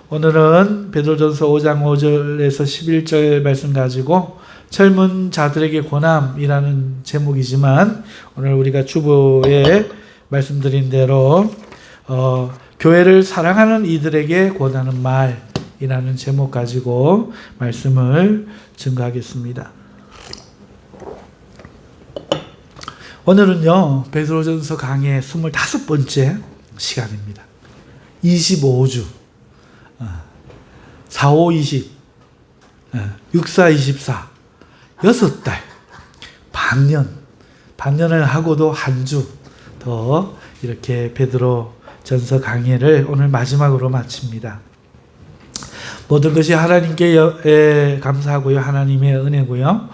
오늘은 베드로전서 5장 5절에서 11절 말씀 가지고 젊은 자들에게 권함이라는 제목이지만 오늘 우리가 주보에 말씀드린 대로 교회를 사랑하는 이들에게 권하는 말이라는 제목 가지고 말씀을 증거하겠습니다. 오늘은요 베드로전서 강의 25번째 시간입니다. 25주 4, 5, 20 6, 4, 24 6달 반년을 하고도 한 주 더 이렇게 베드로 전서 강의를 오늘 마지막으로 마칩니다. 모든 것이 하나님께 감사하고요. 하나님의 은혜고요.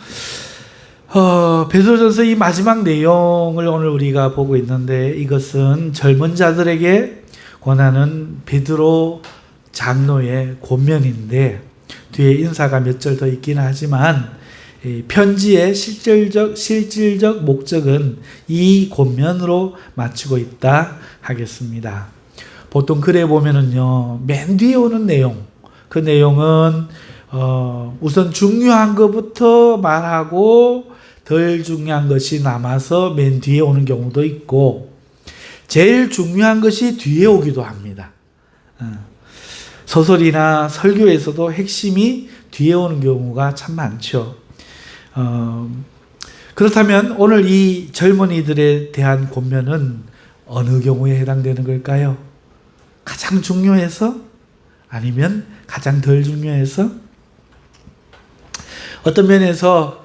베드로전서 이 마지막 내용을 오늘 우리가 보고 있는데 이것은 젊은 자들에게 권하는 베드로 장로의 권면인데 뒤에 인사가 몇 절 더 있긴 하지만 편지의 실질적 목적은 이 권면으로 마치고 있다 하겠습니다. 보통 글에 보면은요 맨 뒤에 오는 내용, 그 내용은 우선 중요한 것부터 말하고 덜 중요한 것이 남아서 맨 뒤에 오는 경우도 있고 제일 중요한 것이 뒤에 오기도 합니다. 소설이나 설교에서도 핵심이 뒤에 오는 경우가 참 많죠. 그렇다면 오늘 이 젊은이들에 대한 권면은 어느 경우에 해당되는 걸까요? 가장 중요해서? 아니면 가장 덜 중요해서? 어떤 면에서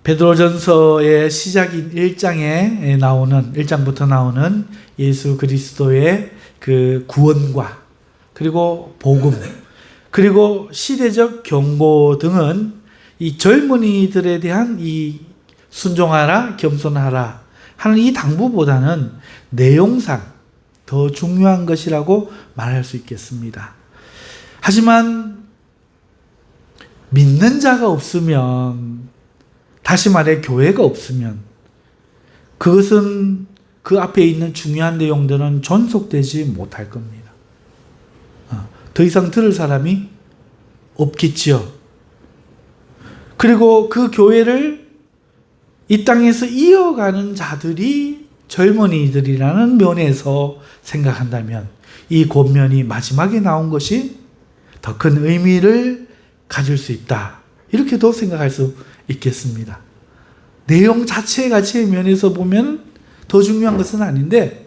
베드로전서의 시작인 1장부터 나오는 예수 그리스도의 그 구원과 그리고 복음 그리고 시대적 경고 등은 이 젊은이들에 대한 이 순종하라 겸손하라 하는 이 당부보다는 내용상 더 중요한 것이라고 말할 수 있겠습니다. 하지만 믿는 자가 없으면, 다시 말해 교회가 없으면 그것은 그 앞에 있는 중요한 내용들은 존속되지 못할 겁니다. 더 이상 들을 사람이 없겠지요. 그리고 그 교회를 이 땅에서 이어가는 자들이 젊은이들이라는 면에서 생각한다면 이 권면이 마지막에 나온 것이 더 큰 의미를 가질 수 있다. 이렇게도 생각할 수 있겠습니다. 내용 자체 가치의 면에서 보면 더 중요한 것은 아닌데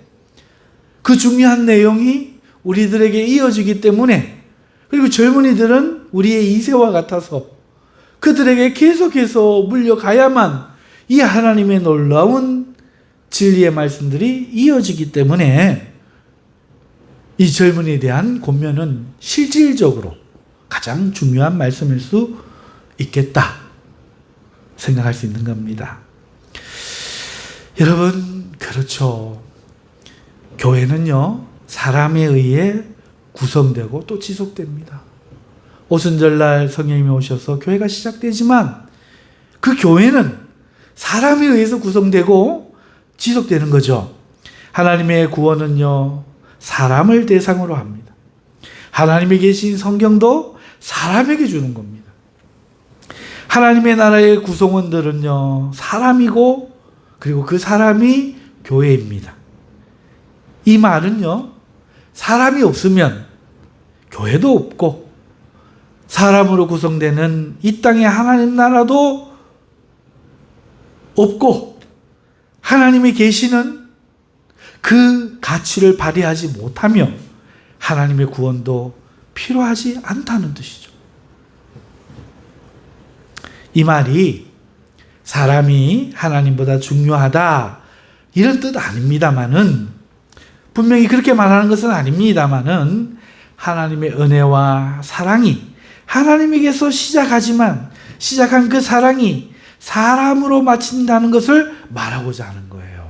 그 중요한 내용이 우리들에게 이어지기 때문에 그리고 젊은이들은 우리의 2세와 같아서 그들에게 계속해서 물려가야만 이 하나님의 놀라운 진리의 말씀들이 이어지기 때문에 이 젊은이에 대한 권면은 실질적으로 가장 중요한 말씀일 수 있겠다 생각할 수 있는 겁니다. 여러분, 그렇죠. 교회는요 사람에 의해 구성되고 또 지속됩니다. 오순절날 성령님이 오셔서 교회가 시작되지만 그 교회는 사람에 의해서 구성되고 지속되는 거죠. 하나님의 구원은요 사람을 대상으로 합니다. 하나님이 계신 성경도 사람에게 주는 겁니다. 하나님의 나라의 구성원들은요 사람이고 그리고 그 사람이 교회입니다. 이 말은요 사람이 없으면 교회도 없고 사람으로 구성되는 이 땅의 하나님 나라도 없고 하나님이 계시는 그 가치를 발휘하지 못하며 하나님의 구원도 필요하지 않다는 뜻이죠. 이 말이 사람이 하나님보다 중요하다 이런 뜻 아닙니다만은 분명히 그렇게 말하는 것은 아닙니다만은 하나님의 은혜와 사랑이 하나님에게서 시작한 그 사랑이 사람으로 마친다는 것을 말하고자 하는 거예요.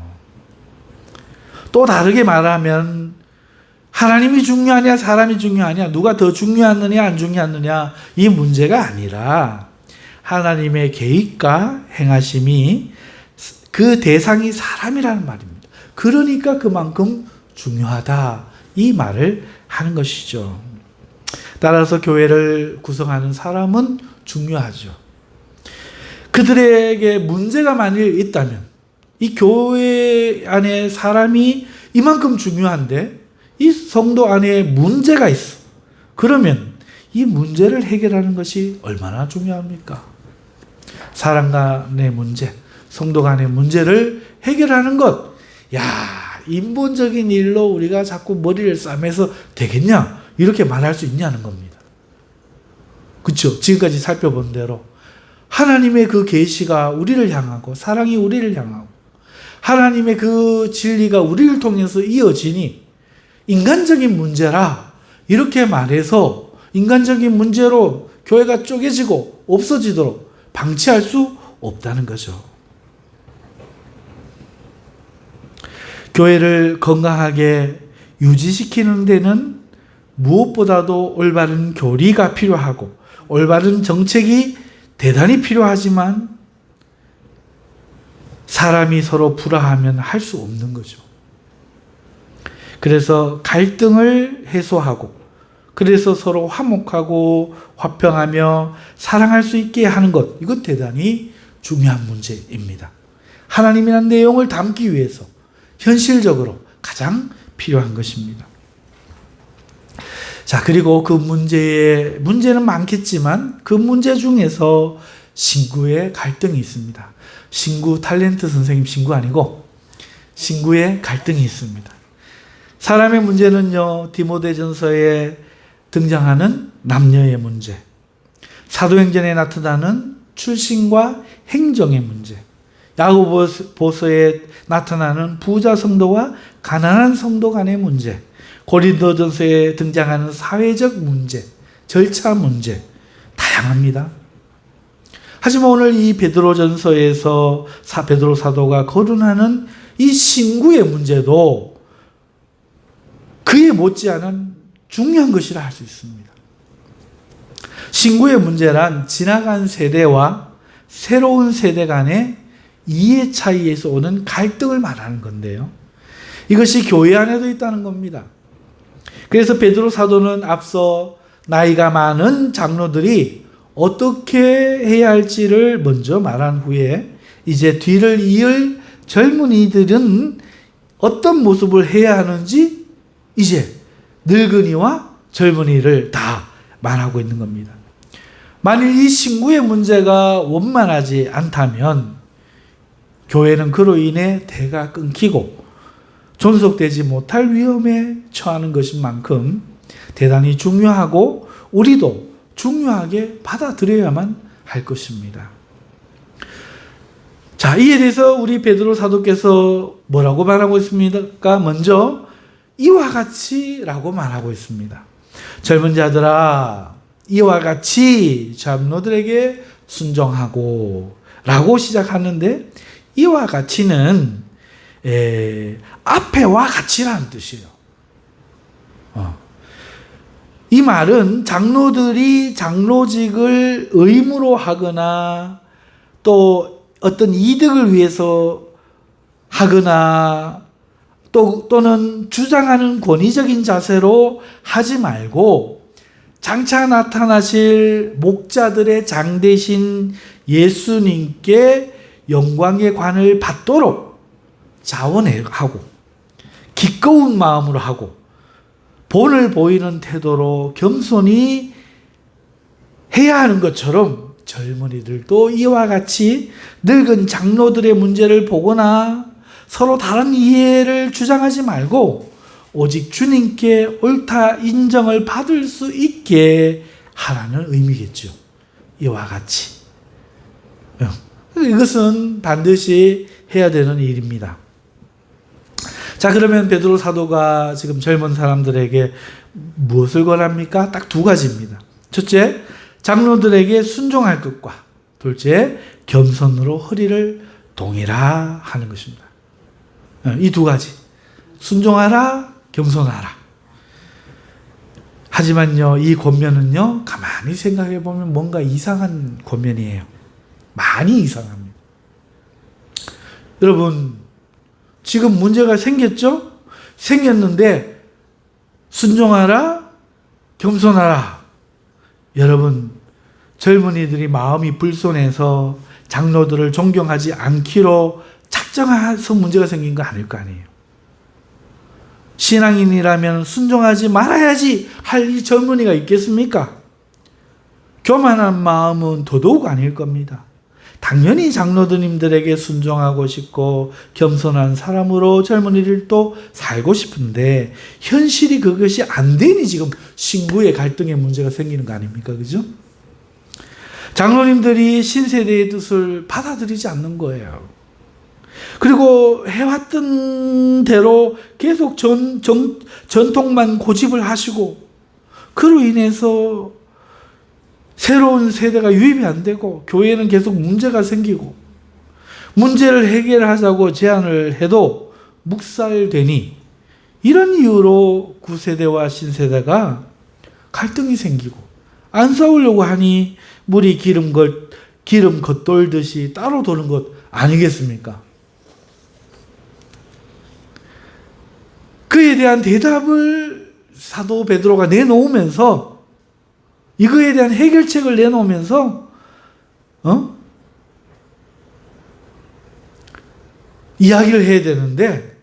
또 다르게 말하면 하나님이 중요하냐 사람이 중요하냐 누가 더 중요하느냐 안 중요하느냐 이 문제가 아니라 하나님의 계획과 행하심이 그 대상이 사람이라는 말입니다. 그러니까 그만큼 중요하다 이 말을 하는 것이죠. 따라서 교회를 구성하는 사람은 중요하죠. 그들에게 문제가 만일 있다면 이 교회 안에 사람이 이만큼 중요한데 이 성도 안에 문제가 있어. 그러면 이 문제를 해결하는 것이 얼마나 중요합니까? 사람 간의 문제, 성도 간의 문제를 해결하는 것. 야, 인본적인 일로 우리가 자꾸 머리를 싸매서 되겠냐? 이렇게 말할 수 있냐는 겁니다. 그렇죠? 지금까지 살펴본 대로 하나님의 그 계시가 우리를 향하고 사랑이 우리를 향하고 하나님의 그 진리가 우리를 통해서 이어지니 인간적인 문제라 이렇게 말해서 인간적인 문제로 교회가 쪼개지고 없어지도록 방치할 수 없다는 거죠. 교회를 건강하게 유지시키는 데는 무엇보다도 올바른 교리가 필요하고 올바른 정책이 대단히 필요하지만 사람이 서로 불화하면 할 수 없는 거죠. 그래서 갈등을 해소하고 그래서 서로 화목하고 화평하며 사랑할 수 있게 하는 것, 이건 대단히 중요한 문제입니다. 하나님이라는 내용을 담기 위해서 현실적으로 가장 필요한 것입니다. 자, 그리고 그 문제는 많겠지만 그 문제 중에서 신구의 갈등이 있습니다. 신구 탤런트 선생님 신구 아니고 신구의 갈등이 있습니다. 사람의 문제는요, 디모데전서에 등장하는 남녀의 문제, 사도행전에 나타나는 출신과 행정의 문제, 야고보서에 나타나는 부자 성도와 가난한 성도 간의 문제, 고린도전서에 등장하는 사회적 문제, 절차 문제, 다양합니다. 하지만 오늘 이 베드로전서에서 베드로 사도가 거론하는 이 신구의 문제도 그에 못지않은 중요한 것이라 할 수 있습니다. 신구의 문제란 지나간 세대와 새로운 세대 간의 이해 차이에서 오는 갈등을 말하는 건데요. 이것이 교회 안에도 있다는 겁니다. 그래서 베드로 사도는 앞서 나이가 많은 장로들이 어떻게 해야 할지를 먼저 말한 후에 이제 뒤를 이을 젊은이들은 어떤 모습을 해야 하는지 이제 늙은이와 젊은이를 다 말하고 있는 겁니다. 만일 이 신구의 문제가 원만하지 않다면 교회는 그로 인해 대가 끊기고 존속되지 못할 위험에 처하는 것인 만큼 대단히 중요하고 우리도 중요하게 받아들여야만 할 것입니다. 자, 이에 대해서 우리 베드로 사도께서 뭐라고 말하고 있습니까? 먼저 이와 같이 라고 말하고 있습니다. 젊은 자들아, 이와 같이 장로들에게 순종하고 라고 시작하는데 이와 같이는 앞에와 같이라는 뜻이에요. 이 말은 장로들이 장로직을 의무로 하거나 또 어떤 이득을 위해서 하거나 또는 주장하는 권위적인 자세로 하지 말고 장차 나타나실 목자들의 장 되신 예수님께 영광의 관을 받도록 자원하고 기꺼운 마음으로 하고 본을 보이는 태도로 겸손히 해야 하는 것처럼 젊은이들도 이와 같이 늙은 장로들의 문제를 보거나 서로 다른 이해를 주장하지 말고 오직 주님께 옳다 인정을 받을 수 있게 하라는 의미겠죠. 이와 같이. 이것은 반드시 해야 되는 일입니다. 자, 그러면 베드로 사도가 지금 젊은 사람들에게 무엇을 권합니까? 딱 두 가지입니다. 첫째, 장로들에게 순종할 것과 둘째, 겸손으로 허리를 동이라 하는 것입니다. 이 두 가지. 순종하라, 겸손하라. 하지만요, 이 권면은요, 가만히 생각해 보면 뭔가 이상한 권면이에요. 많이 이상합니다. 여러분, 지금 문제가 생겼죠? 생겼는데 순종하라, 겸손하라 여러분, 젊은이들이 마음이 불손해서 장로들을 존경하지 않기로 작정해서 문제가 생긴 거 아닐 거 아니에요. 신앙인이라면 순종하지 말아야지 할 이 젊은이가 있겠습니까? 교만한 마음은 더더욱 아닐 겁니다. 당연히 장로님들에게 순종하고 싶고 겸손한 사람으로 젊은이들도 살고 싶은데 현실이 그것이 안 되니 지금 신구의 갈등의 문제가 생기는 거 아닙니까? 그죠? 장로님들이 신세대의 뜻을 받아들이지 않는 거예요. 그리고 해왔던 대로 계속 전통만 고집을 하시고 그로 인해서 새로운 세대가 유입이 안 되고 교회는 계속 문제가 생기고 문제를 해결하자고 제안을 해도 묵살되니 이런 이유로 구세대와 신세대가 갈등이 생기고 안 싸우려고 하니 물이 기름 겉돌듯이 따로 도는 것 아니겠습니까? 그에 대한 대답을 사도 베드로가 내놓으면서 이거에 대한 해결책을 내놓으면서 이야기를 해야 되는데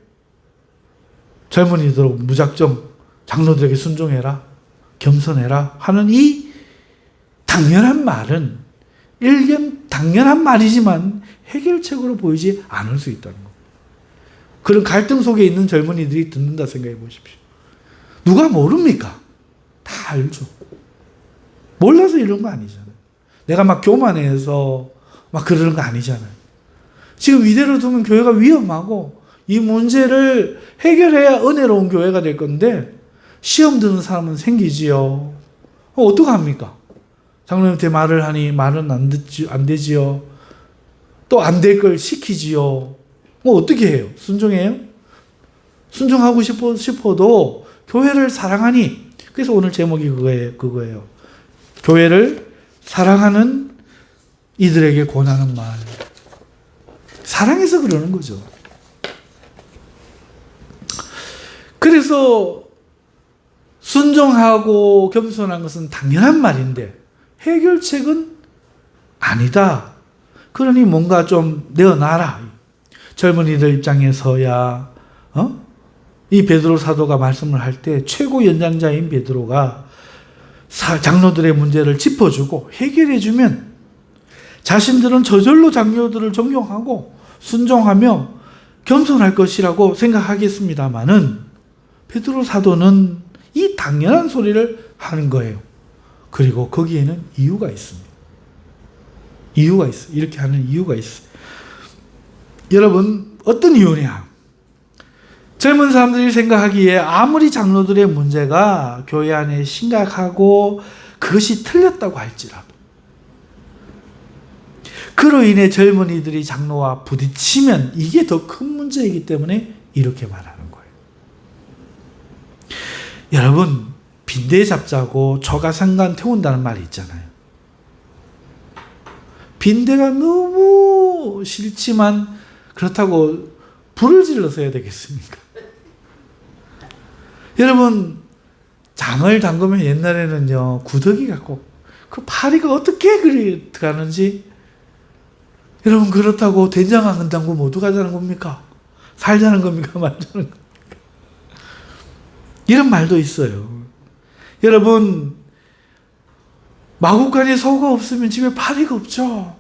젊은이들 무작정 장로들에게 순종해라, 겸손해라 하는 이 당연한 말은 당연한 말이지만 해결책으로 보이지 않을 수 있다는 겁니다. 그런 갈등 속에 있는 젊은이들이 듣는다 생각해 보십시오. 누가 모릅니까? 다 알죠. 몰라서 이런 거 아니잖아요. 내가 막 교만해서 막 그러는 거 아니잖아요. 지금 이대로 두면 교회가 위험하고 이 문제를 해결해야 은혜로운 교회가 될 건데 시험 드는 사람은 생기지요. 어떡합니까? 장로님한테 말을 하니 말은 안 되지요. 또 안 될 걸 시키지요. 어떻게 해요? 순종해요? 순종하고 싶어도 교회를 사랑하니 그래서 오늘 제목이 그거예요. 교회를 사랑하는 이들에게 권하는 말. 사랑해서 그러는 거죠. 그래서 순종하고 겸손한 것은 당연한 말인데 해결책은 아니다. 그러니 뭔가 좀 내어놔라. 젊은이들 입장에서야 이 베드로 사도가 말씀을 할 때 최고 연장자인 베드로가 장로들의 문제를 짚어주고 해결해주면 자신들은 저절로 장로들을 존경하고 순종하며 겸손할 것이라고 생각하겠습니다마는 베드로 사도는 이 당연한 소리를 하는 거예요. 그리고 거기에는 이유가 있습니다. 이유가 있어요. 이렇게 하는 이유가 있어요. 여러분, 어떤 이유냐? 젊은 사람들이 생각하기에 아무리 장로들의 문제가 교회 안에 심각하고 그것이 틀렸다고 할지라도 그로 인해 젊은이들이 장로와 부딪히면 이게 더 큰 문제이기 때문에 이렇게 말하는 거예요. 여러분, 빈대 잡자고 조가상간 태운다는 말이 있잖아요. 빈대가 너무 싫지만 그렇다고 불을 질러서 해야 되겠습니까? 여러분, 장을 담그면 옛날에는요, 구더기가 꼭, 그 파리가 어떻게 그리 들어가는지, 여러분, 그렇다고 된장 안 담그면 어떡하자는 겁니까? 살자는 겁니까? 말자는 겁니까? 이런 말도 있어요. 여러분, 마구간에 소가 없으면 집에 파리가 없죠.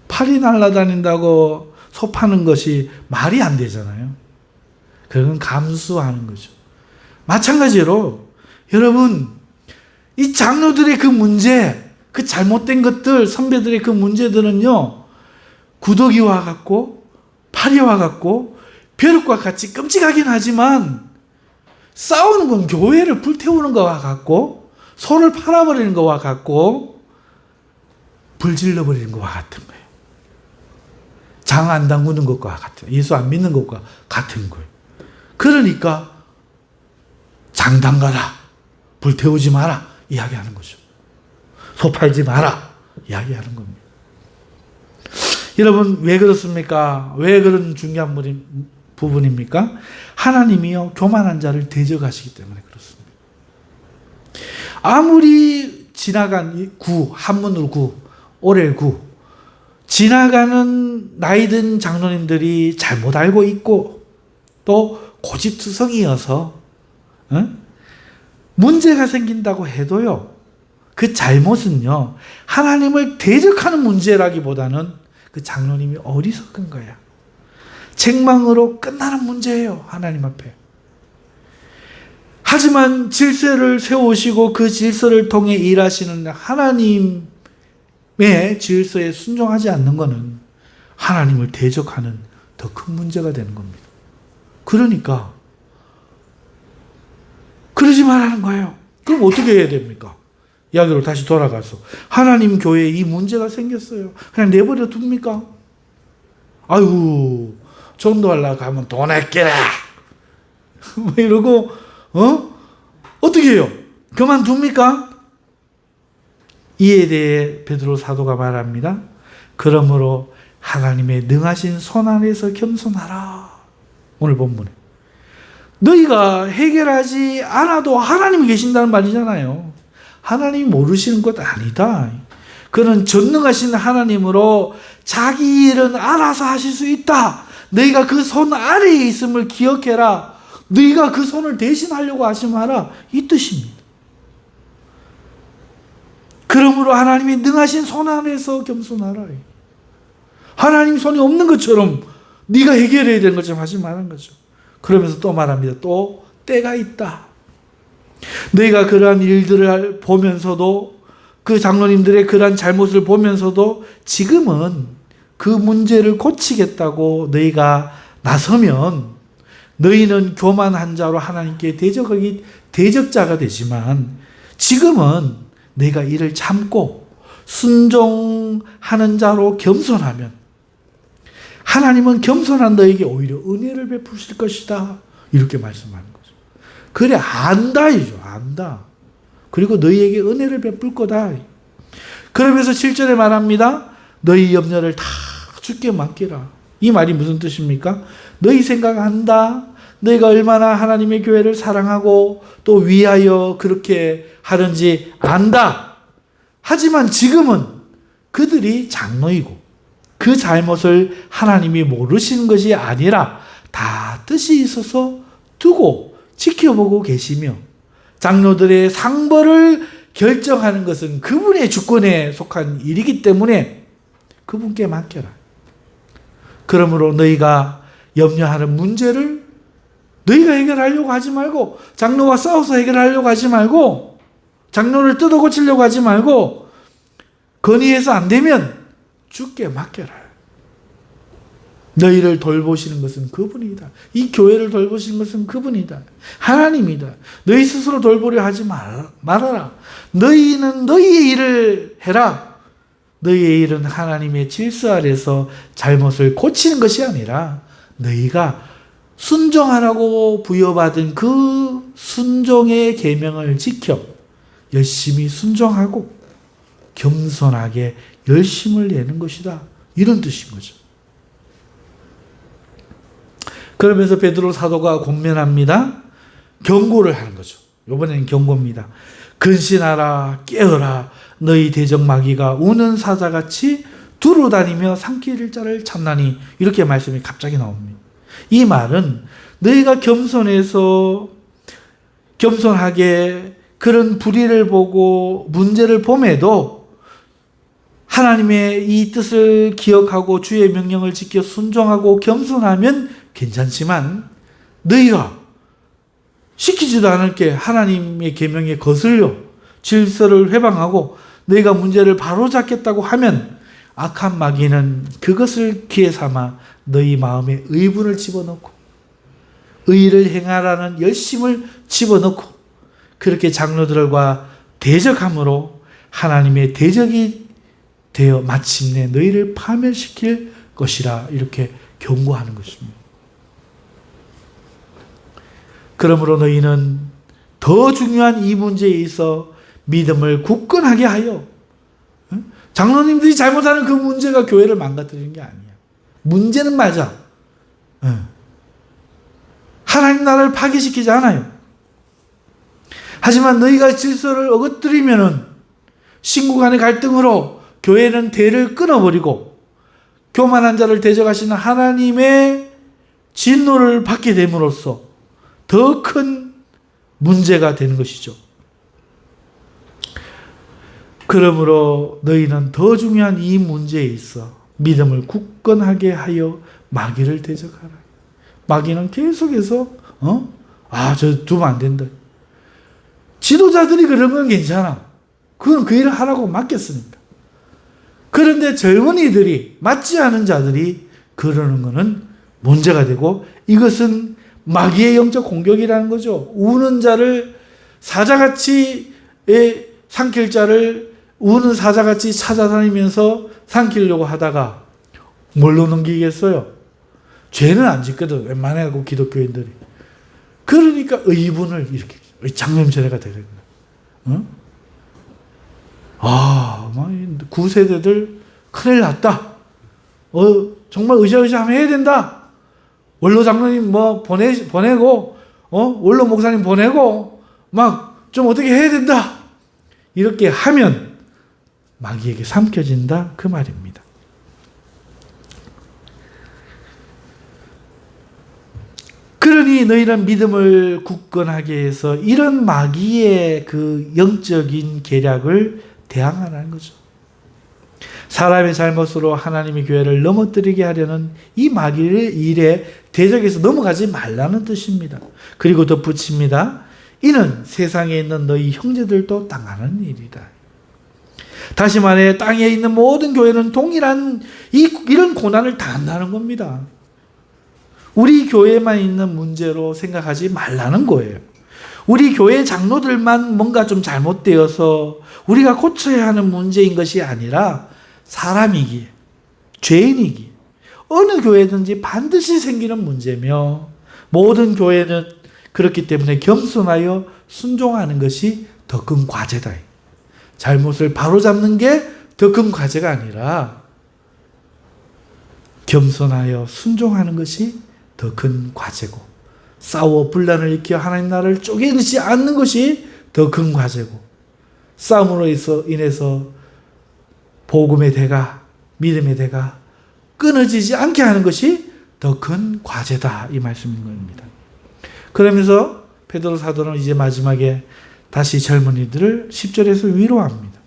파리 날아다닌다고 소 파는 것이 말이 안 되잖아요. 그건 감수하는 거죠. 마찬가지로 여러분, 이 장로들의 그 문제, 그 잘못된 것들, 선배들의 그 문제들은요, 구더기와 같고 파리와 같고 벼룩과 같이 끔찍하긴 하지만 싸우는 건 교회를 불태우는 것과 같고 소를 팔아버리는 것과 같고 불 질러버리는 것과 같은 거예요. 장 안 담그는 것과 같은, 예수 안 믿는 것과 같은 거예요. 그러니까 장 담가라, 불 태우지 마라 이야기하는 거죠. 소 팔지 마라 이야기하는 겁니다. 여러분, 왜 그렇습니까? 왜 그런 중요한 부분입니까? 하나님이요, 교만한 자를 대적하시기 때문에 그렇습니다. 아무리 지나간 한문으로 오렐 지나가는 나이든 장로님들이 잘못 알고 있고 또 고집투성이어서 문제가 생긴다고 해도요, 그 잘못은요 하나님을 대적하는 문제라기보다는 그 장로님이 어리석은 거야. 책망으로 끝나는 문제예요, 하나님 앞에. 하지만 질서를 세우시고 그 질서를 통해 일하시는 하나님의 질서에 순종하지 않는 것은 하나님을 대적하는 더 큰 문제가 되는 겁니다. 그러니까 그러지 말라는 거예요. 그럼 어떻게 해야 됩니까? 이야기로 다시 돌아가서 하나님 교회에 이 문제가 생겼어요. 그냥 내버려 둡니까? 아유, 전도하려고 하면 돈 아껴라 뭐 이러고 어떻게 해요? 그만둡니까? 이에 대해 베드로 사도가 말합니다. 그러므로 하나님의 능하신 손 안에서 겸손하라. 오늘 본문에 너희가 해결하지 않아도 하나님이 계신다는 말이잖아요. 하나님이 모르시는 것 아니다. 그는 전능하신 하나님으로 자기 일은 알아서 하실 수 있다. 너희가 그 손 아래에 있음을 기억해라. 너희가 그 손을 대신하려고 하지 마라. 이 뜻입니다. 그러므로 하나님이 능하신 손 안에서 겸손하라. 하나님 손이 없는 것처럼 네가 해결해야 되는 것처럼 하지 말라는 거죠. 그러면서 또 말합니다. 또 때가 있다. 너희가 그러한 일들을 보면서도 그 장로님들의 그러한 잘못을 보면서도 지금은 그 문제를 고치겠다고 너희가 나서면 너희는 교만한 자로 하나님께 대적자가 되지만 지금은 너희가 이를 참고 순종하는 자로 겸손하면 하나님은 겸손한 너에게 오히려 은혜를 베푸실 것이다. 이렇게 말씀하는 거죠. 그래, 안다이죠. 안다. 그리고 너희에게 은혜를 베풀 거다. 그러면서 7절에 말합니다. 너희 염려를 다 주께 맡기라. 이 말이 무슨 뜻입니까? 너희 생각한다. 너희가 얼마나 하나님의 교회를 사랑하고 또 위하여 그렇게 하는지 안다. 하지만 지금은 그들이 장로이고 그 잘못을 하나님이 모르시는 것이 아니라 다 뜻이 있어서 두고 지켜보고 계시며 장로들의 상벌을 결정하는 것은 그분의 주권에 속한 일이기 때문에 그분께 맡겨라. 그러므로 너희가 염려하는 문제를 너희가 해결하려고 하지 말고 장로와 싸워서 해결하려고 하지 말고 장로를 뜯어 고치려고 하지 말고 건의해서 안 되면 주께 맡겨라. 너희를 돌보시는 것은 그분이다. 이 교회를 돌보시는 것은 그분이다. 하나님이다. 너희 스스로 돌보려 하지 말아라. 너희는 너희의 일을 해라. 너희의 일은 하나님의 질서 아래서 잘못을 고치는 것이 아니라 너희가 순종하라고 부여받은 그 순종의 계명을 지켜 열심히 순종하고 겸손하게 열심을 내는 것이다. 이런 뜻인 거죠. 그러면서 베드로 사도가 권면합니다. 경고를 하는 거죠. 이번에는 경고입니다. 근신하라, 깨어라. 너희 대적 마귀가 우는 사자같이 두루 다니며 삼킬 자를 찾나니. 이렇게 말씀이 갑자기 나옵니다. 이 말은 너희가 겸손하게 그런 불의를 보고 문제를 봄에도 하나님의 이 뜻을 기억하고 주의 명령을 지켜 순종하고 겸손하면 괜찮지만 너희가 시키지도 않을 게 하나님의 계명에 거슬려 질서를 회방하고 너희가 문제를 바로잡겠다고 하면 악한 마귀는 그것을 기회 삼아 너희 마음에 의분을 집어넣고 의를 행하라는 열심을 집어넣고 그렇게 장로들과 대적함으로 하나님의 대적이 되어 마침내 너희를 파멸시킬 것이라 이렇게 경고하는 것입니다. 그러므로 너희는 더 중요한 이 문제에 있어 믿음을 굳건하게 하여 장로님들이 잘못하는 그 문제가 교회를 망가뜨리는 게 아니야. 문제는 맞아. 하나님 나라를 파괴시키지 않아요. 하지만 너희가 질서를 어긋뜨리면은 신구 간의 갈등으로 교회는 대를 끊어버리고 교만한 자를 대적하시는 하나님의 진노를 받게 됨으로써 더 큰 문제가 되는 것이죠. 그러므로 너희는 더 중요한 이 문제에 있어 믿음을 굳건하게 하여 마귀를 대적하라. 마귀는 계속해서 저 두면 안 된다. 지도자들이 그런 건 괜찮아. 그건 그 일을 하라고 맡겼으니까. 그런데 젊은이들이, 맞지 않은 자들이 그러는 것은 문제가 되고, 이것은 마귀의 영적 공격이라는 거죠. 우는 자를 사자같이 삼킬 자를 우는 사자같이 찾아다니면서 삼키려고 하다가 뭘로 넘기겠어요? 죄는 안 짓거든, 웬만해갖고 기독교인들이. 그러니까 의분을 이렇게 장염전해가 되는 거야. 구세대들 큰일 났다. 정말 의자하면 해야 된다. 원로 장로님 보내고, 원로 목사님 보내고, 좀 어떻게 해야 된다. 이렇게 하면 마귀에게 삼켜진다. 그 말입니다. 그러니 너희는 믿음을 굳건하게 해서 이런 마귀의 그 영적인 계략을 대항하라는 거죠. 사람의 잘못으로 하나님의 교회를 넘어뜨리게 하려는 이 마귀의 일에 대적해서 넘어가지 말라는 뜻입니다. 그리고 덧붙입니다. 이는 세상에 있는 너희 형제들도 당하는 일이다. 다시 말해 땅에 있는 모든 교회는 동일한 이런 고난을 당한다는 겁니다. 우리 교회만 있는 문제로 생각하지 말라는 거예요. 우리 교회 장로들만 뭔가 좀 잘못되어서 우리가 고쳐야 하는 문제인 것이 아니라 사람이기에, 죄인이기에 어느 교회든지 반드시 생기는 문제며 모든 교회는 그렇기 때문에 겸손하여 순종하는 것이 더 큰 과제다. 잘못을 바로잡는 게 더 큰 과제가 아니라 겸손하여 순종하는 것이 더 큰 과제고, 싸워 분란을 일으켜 하나님 나라를 쪼개지 않는 것이 더 큰 과제고, 싸움으로 인해서 복음의 대가, 믿음의 대가 끊어지지 않게 하는 것이 더 큰 과제다. 이 말씀인 겁니다. 그러면서 베드로 사도는 이제 마지막에 다시 젊은이들을 10절에서 위로합니다.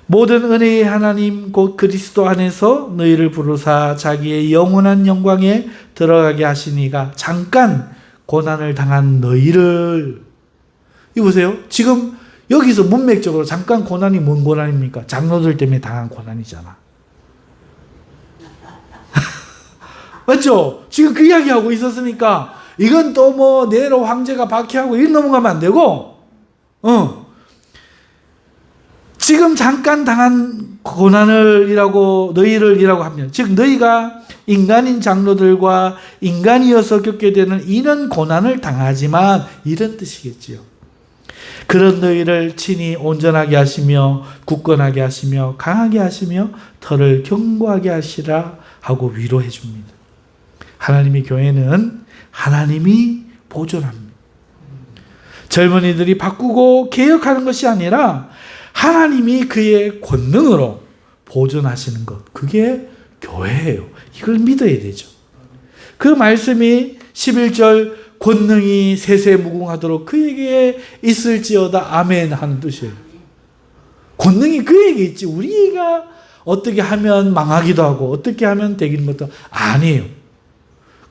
모든 은혜의 하나님 곧 그리스도 안에서 너희를 부르사 자기의 영원한 영광에 들어가게 하시니가 잠깐 고난을 당한 너희를, 이거 보세요. 지금 여기서 문맥적으로 잠깐 고난이 뭔 고난입니까? 장로들 때문에 당한 고난이잖아. 맞죠? 지금 그 이야기하고 있었으니까 이건 또 네로 황제가 박해하고 일 넘어가면 안 되고, 지금 잠깐 당한 고난을 너희를 하면, 즉 너희가 인간인 장로들과 인간이어서 겪게 되는 이런 고난을 당하지만, 이런 뜻이겠지요. 그런 너희를 친히 온전하게 하시며 굳건하게 하시며 강하게 하시며 털을 견고하게 하시라 하고 위로해 줍니다. 하나님의 교회는 하나님이 보존합니다. 젊은이들이 바꾸고 개혁하는 것이 아니라 하나님이 그의 권능으로 보존하시는 것, 그게 교회예요. 이걸 믿어야 되죠. 그 말씀이 11절 권능이 세세무궁하도록 그에게 있을지어다 아멘 하는 뜻이에요. 권능이 그에게 있지 우리가 어떻게 하면 망하기도 하고 어떻게 하면 되기는 것도 아니에요.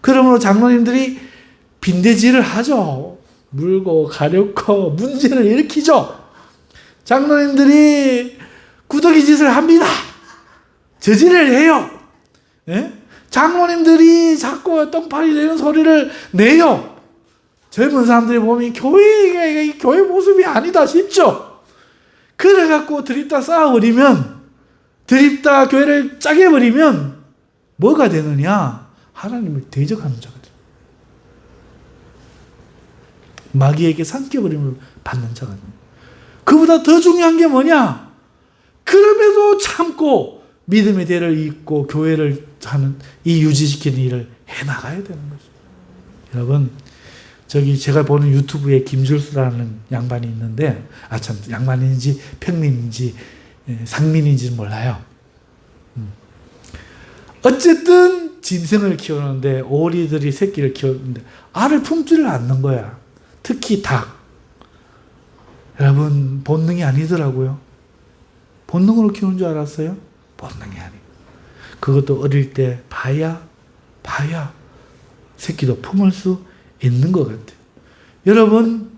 그러므로 장로님들이 빈대질을 하죠. 물고 가렵고 문제를 일으키죠. 장로님들이 구더기 짓을 합니다. 저지를 해요. 예? 장로님들이 자꾸 똥파리 되는 소리를 내요. 젊은 사람들이 보면 교회가 교회 모습이 아니다 싶죠. 그래갖고 드립다 쌓아버리면, 드립다 교회를 짜게 버리면 뭐가 되느냐? 하나님을 대적하는 자가 돼요. 마귀에게 삼켜버림을 받는 자가 돼요. 그보다 더 중요한 게 뭐냐? 그럼에도 참고 믿음의 대를 잇고 교회를 하는 이 유지시키는 일을 해나가야 되는 거죠. 여러분, 제가 보는 유튜브에 김줄수라는 양반이 있는데, 참, 양반인지 평민인지 상민인지는 몰라요. 어쨌든 짐승을 키우는데, 오리들이 새끼를 키우는데 알을 품지를 않는 거야. 특히 닭. 여러분, 본능이 아니더라고요. 본능으로 키우는 줄 알았어요? 본능이 아니에요. 그것도 어릴 때 봐야 새끼도 품을 수 있는 것 같아요. 여러분,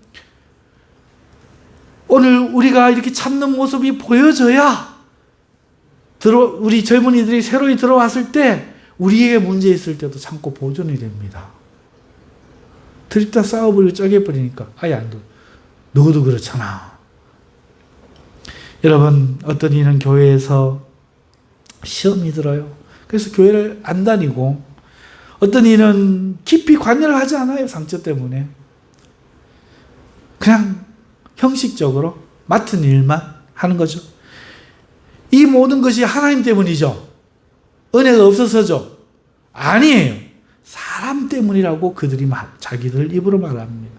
오늘 우리가 이렇게 참는 모습이 보여져야 우리 젊은이들이 새로이 들어왔을 때 우리에게 문제 있을 때도 참고 보존이 됩니다. 들이다 싸워버리고 쪼개버리니까 아예 안 돼. 너도 그렇잖아. 여러분, 어떤 이는 교회에서 시험이 들어요. 그래서 교회를 안 다니고, 어떤 이는 깊이 관여를 하지 않아요. 상처 때문에. 그냥 형식적으로 맡은 일만 하는 거죠. 이 모든 것이 하나님 때문이죠. 은혜가 없어서죠. 아니에요. 사람 때문이라고 그들이 자기들 입으로 말합니다.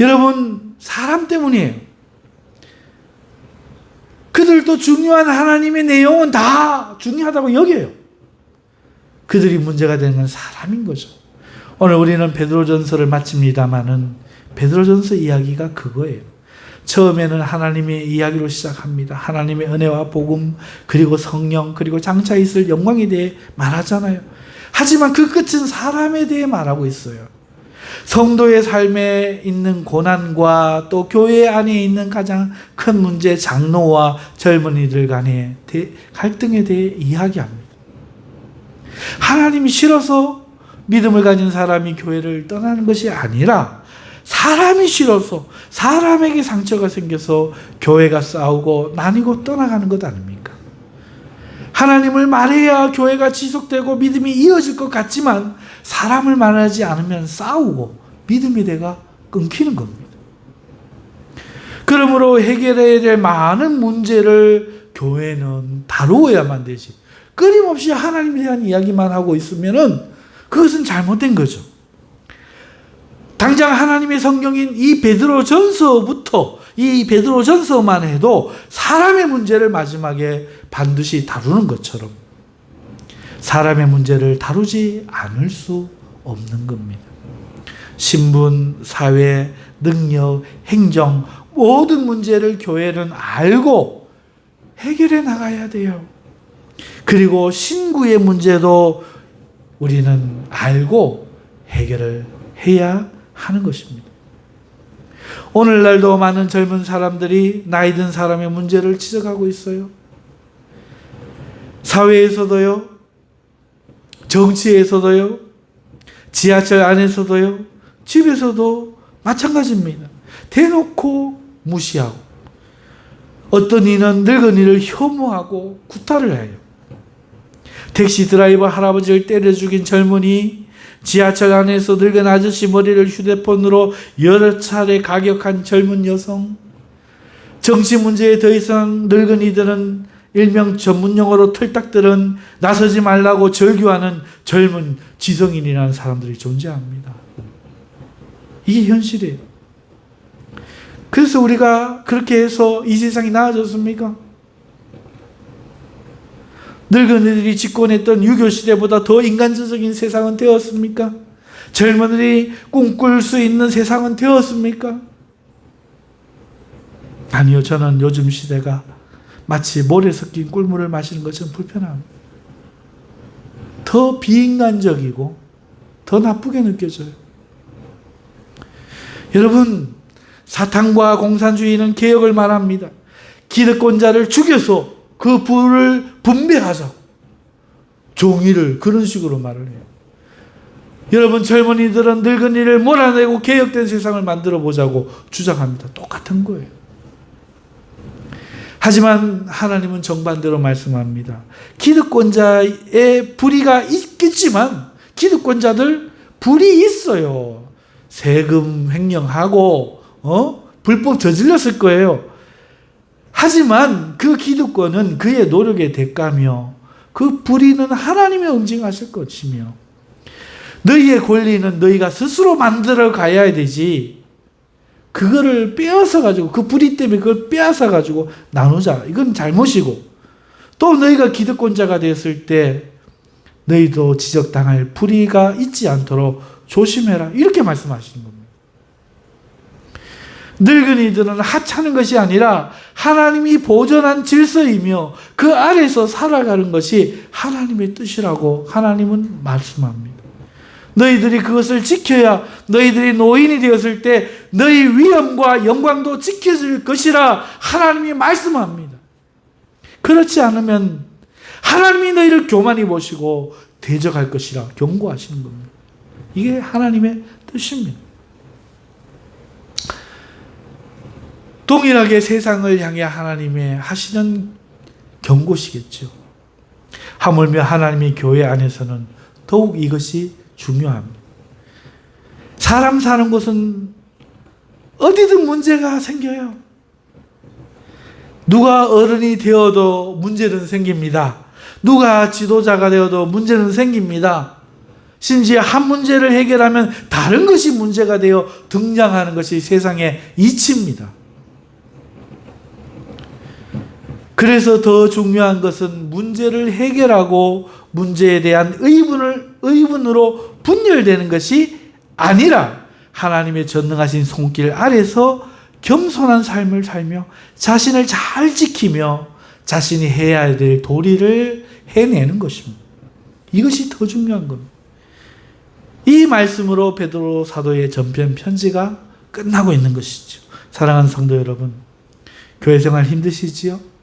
여러분, 사람 때문이에요. 그들도 중요한 하나님의 내용은 다 중요하다고 여겨요. 그들이 문제가 되는 건 사람인 거죠. 오늘 우리는 베드로전서를 마칩니다마는 베드로전서 이야기가 그거예요. 처음에는 하나님의 이야기로 시작합니다. 하나님의 은혜와 복음, 그리고 성령, 그리고 장차 있을 영광에 대해 말하잖아요. 하지만 그 끝은 사람에 대해 말하고 있어요. 성도의 삶에 있는 고난과 또 교회 안에 있는 가장 큰 문제, 장로와 젊은이들 간의 갈등에 대해 이야기합니다. 하나님이 싫어서 믿음을 가진 사람이 교회를 떠나는 것이 아니라 사람이 싫어서 사람에게 상처가 생겨서 교회가 싸우고 나뉘고 떠나가는 것 아닙니까? 하나님을 말해야 교회가 지속되고 믿음이 이어질 것 같지만 사람을 말하지 않으면 싸우고 믿음의 대가 끊기는 겁니다. 그러므로 해결해야 될 많은 문제를 교회는 다루어야만 되지, 끊임없이 하나님에 대한 이야기만 하고 있으면 그것은 잘못된 거죠. 당장 하나님의 성경인 이 베드로전서부터, 이 베드로전서만 해도 사람의 문제를 마지막에 반드시 다루는 것처럼 사람의 문제를 다루지 않을 수 없는 겁니다. 신분, 사회, 능력, 행정, 모든 문제를 교회는 알고 해결해 나가야 돼요. 그리고 신구의 문제도 우리는 알고 해결을 해야 하는 것입니다. 오늘날도 많은 젊은 사람들이 나이 든 사람의 문제를 지적하고 있어요. 사회에서도요, 정치에서도요, 지하철 안에서도요, 집에서도 마찬가지입니다. 대놓고 무시하고, 어떤 이는 늙은이를 혐오하고 구타를 해요. 택시 드라이버 할아버지를 때려 죽인 젊은이, 지하철 안에서 늙은 아저씨 머리를 휴대폰으로 여러 차례 가격한 젊은 여성, 정치 문제에 더 이상 늙은이들은 일명 전문용어로 털딱들은 나서지 말라고 절규하는 젊은 지성인이라는 사람들이 존재합니다. 이게 현실이에요. 그래서 우리가 그렇게 해서 이 세상이 나아졌습니까? 늙은이들이 집권했던 유교시대보다 더 인간적인 세상은 되었습니까? 젊은이들이 꿈꿀 수 있는 세상은 되었습니까? 아니요. 저는 요즘 시대가 마치 모래 섞인 꿀물을 마시는 것처럼 불편합니다. 더 비인간적이고 더 나쁘게 느껴져요. 여러분, 사탄과 공산주의는 개혁을 말합니다. 기득권자를 죽여서 그 부를 분배하자고, 종이를 그런 식으로 말을 해요. 여러분, 젊은이들은 늙은이를 몰아내고 개혁된 세상을 만들어 보자고 주장합니다. 똑같은 거예요. 하지만 하나님은 정반대로 말씀합니다. 기득권자의 불의가 있겠지만 기득권자들 불이 있어요. 세금 횡령하고 불법 저질렀을 거예요. 하지만 그 기득권은 그의 노력의 대가며 그 불의는 하나님이 응징하실 것이며 너희의 권리는 너희가 스스로 만들어 가야 되지, 그거를 빼앗아 가지고, 그 불의 때문에 그걸 빼앗아 가지고 나누자, 이건 잘못이고, 또 너희가 기득권자가 되었을 때 너희도 지적당할 불의가 있지 않도록 조심해라, 이렇게 말씀하시는 겁니다. 늙은이들은 하찮은 것이 아니라 하나님이 보존한 질서이며 그 아래서 살아가는 것이 하나님의 뜻이라고 하나님은 말씀합니다. 너희들이 그것을 지켜야 너희들이 노인이 되었을 때 너희 위엄과 영광도 지켜질 것이라 하나님이 말씀합니다. 그렇지 않으면 하나님이 너희를 교만히 보시고 대적할 것이라 경고하시는 겁니다. 이게 하나님의 뜻입니다. 동일하게 세상을 향해 하나님의 하시는 경고시겠죠. 하물며 하나님의 교회 안에서는 더욱 이것이 중요합니다. 사람 사는 곳은 어디든 문제가 생겨요. 누가 어른이 되어도 문제는 생깁니다. 누가 지도자가 되어도 문제는 생깁니다. 심지어 한 문제를 해결하면 다른 것이 문제가 되어 등장하는 것이 세상의 이치입니다. 그래서 더 중요한 것은 문제를 해결하고 문제에 대한 의문으로 분열되는 것이 아니라 하나님의 전능하신 손길 아래서 겸손한 삶을 살며 자신을 잘 지키며 자신이 해야 될 도리를 해내는 것입니다. 이것이 더 중요한 겁니다. 이 말씀으로 베드로 사도의 전편 편지가 끝나고 있는 것이죠. 사랑하는 성도 여러분, 교회 생활 힘드시지요?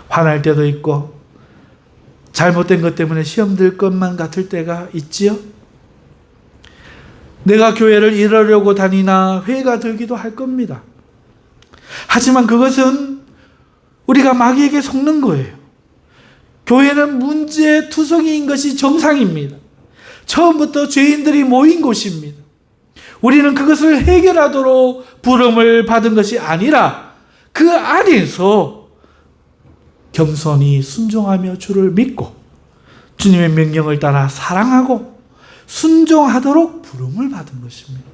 화날 때도 있고 잘못된 것 때문에 시험 들 것만 같을 때가 있지요? 내가 교회를 이러려고 다니나 회의가 들기도 할 겁니다. 하지만 그것은 우리가 마귀에게 속는 거예요. 교회는 문제투성이인 것이 정상입니다. 처음부터 죄인들이 모인 곳입니다. 우리는 그것을 해결하도록 부름을 받은 것이 아니라 그 안에서 겸손히 순종하며 주를 믿고 주님의 명령을 따라 사랑하고 순종하도록 부름을 받은 것입니다.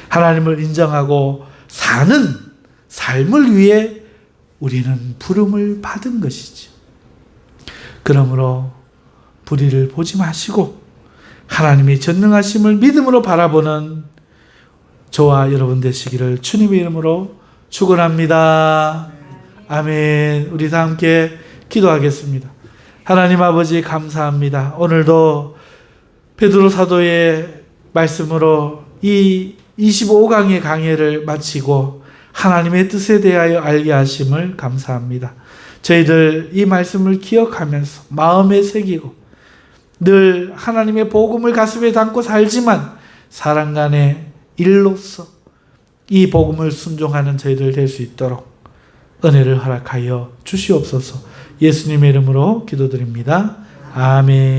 하나님을 인정하고 사는 삶을 위해 우리는 부름을 받은 것이죠. 그러므로 불의를 보지 마시고 하나님의 전능하심을 믿음으로 바라보는 저와 여러분 되시기를 주님의 이름으로 축원합니다. 아멘. 우리 다 함께 기도하겠습니다. 하나님 아버지 감사합니다. 오늘도 베드로 사도의 말씀으로 이 25강의 강해를 마치고 하나님의 뜻에 대하여 알게 하심을 감사합니다. 저희들 이 말씀을 기억하면서 마음에 새기고 늘 하나님의 복음을 가슴에 담고 살지만 사람 간의 일로서 이 복음을 순종하는 저희들 될 수 있도록 은혜를 허락하여 주시옵소서. 예수님의 이름으로 기도드립니다. 아멘.